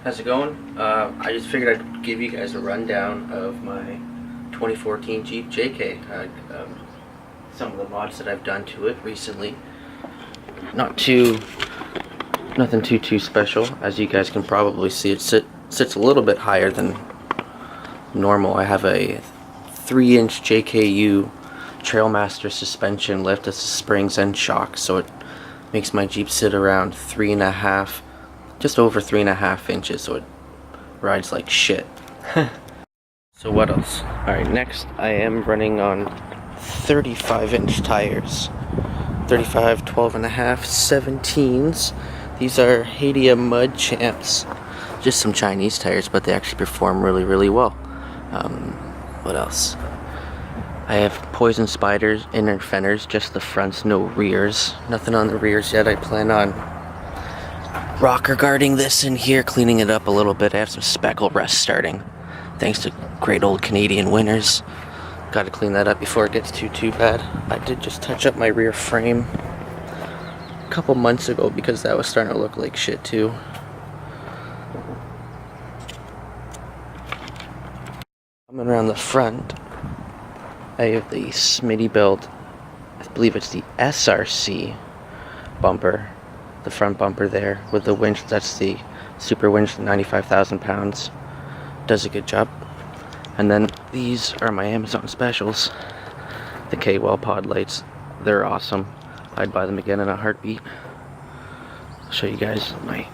How's it going? I just figured I'd give you guys a rundown of my 2014 Jeep JK. Some of the mods that I've done to it recently. Nothing too special. As you guys can probably see, it sits a little bit higher than normal. I have a 3-inch JKU Trailmaster suspension lift. It's springs and shocks, so it makes my Jeep sit around 3.5, just over 3.5 inches, so it rides like shit. So what else? Alright, next I am running on 35-inch tires. 35, 12.5, 17s. These are Hadia Mud Champs. Just some Chinese tires, but they actually perform really well. What else? I have Poison Spyders, inner fenders, just the fronts, no rears. Nothing on the rears yet. I plan on rocker guarding this in here, cleaning it up a little bit. I have some speckle rust starting, thanks to great old Canadian winters. Got to clean that up before it gets too bad. I did just touch up my rear frame a couple months ago because that was starting to look like shit too. Coming around the front, I have the Smittybilt, I believe it's the SRC bumper, the front bumper there with the winch. That's the Superwinch, 95,000 pounds. Does a good job. And then these are my Amazon specials, the Kawell PodLights. They're awesome. I'd buy them again in a heartbeat. I'll show you guys my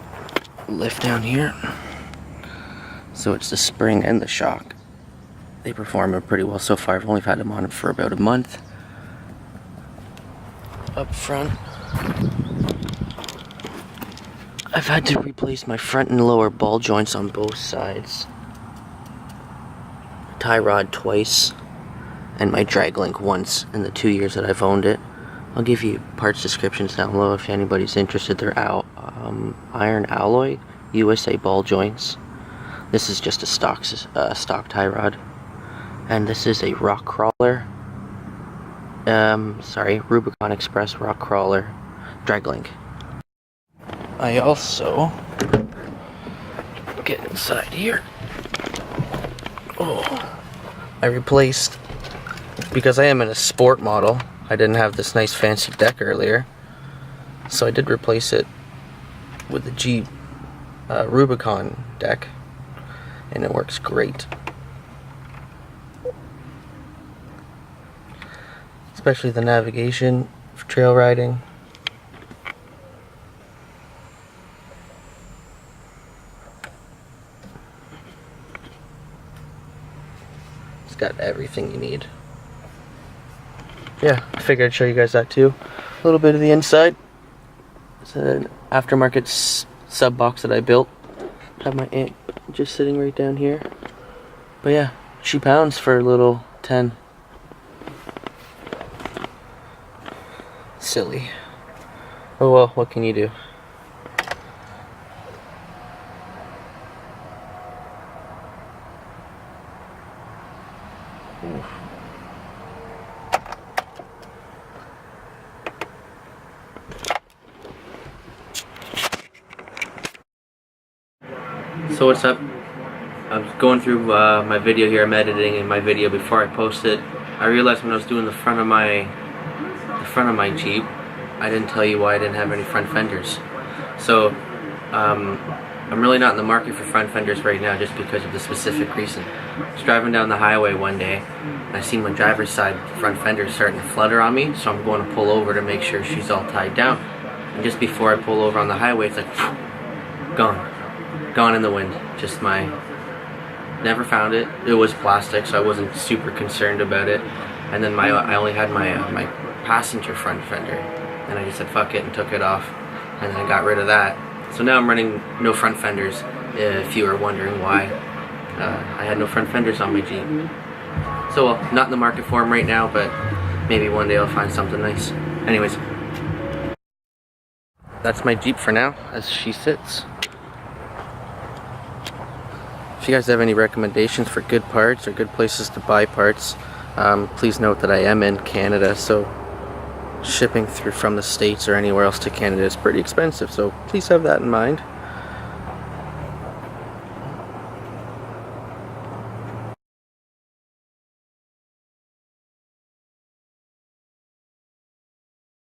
lift down here. So it's the spring and the shock. They perform pretty well so far. I've only had them on for about a month. Up front, I've had to replace my front and lower ball joints on both sides, tie rod twice, and my drag link once in the 2 years that I've owned it. I'll give you parts descriptions down below if anybody's interested. They're out iron alloy USA ball joints. This is just a stock tie rod. And this is a rock crawler, Rubicon Express rock crawler drag link. I also, get inside here, I replaced, because I am in a sport model, I didn't have this nice fancy deck earlier, so I did replace it with the Jeep Rubicon deck, and it works great. Especially the navigation for trail riding. It's got everything you need. Yeah, I figured I'd show you guys that too. A little bit of the inside. It's an aftermarket sub box that I built. Have my aunt just sitting right down here. But yeah, £2 for a little 10. Silly. Oh well, what can you do? Ooh. So what's up? I was going through my video here. I'm editing my video before I post it. I realized when I was doing the front of my Jeep, I didn't tell you why I didn't have any front fenders. So I'm really not in the market for front fenders right now, just because of the specific reason. I was driving down the highway one day and I seen my driver's side front fender starting to flutter on me, so I'm going to pull over to make sure she's all tied down. And just before I pull over on the highway, it's like gone in the wind. Just never found it. It was plastic, so I wasn't super concerned about it. And then I only had my passenger front fender, and I just said fuck it and took it off, and then I got rid of that. So now I'm running no front fenders, if you were wondering why I had no front fenders on my Jeep. So well, not in the market for them right now, but maybe one day I'll find something nice. Anyways, that's my Jeep for now as she sits. If you guys have any recommendations for good parts or good places to buy parts, please note that I am in Canada, so shipping through from the States or anywhere else to Canada is pretty expensive, so please have that in mind.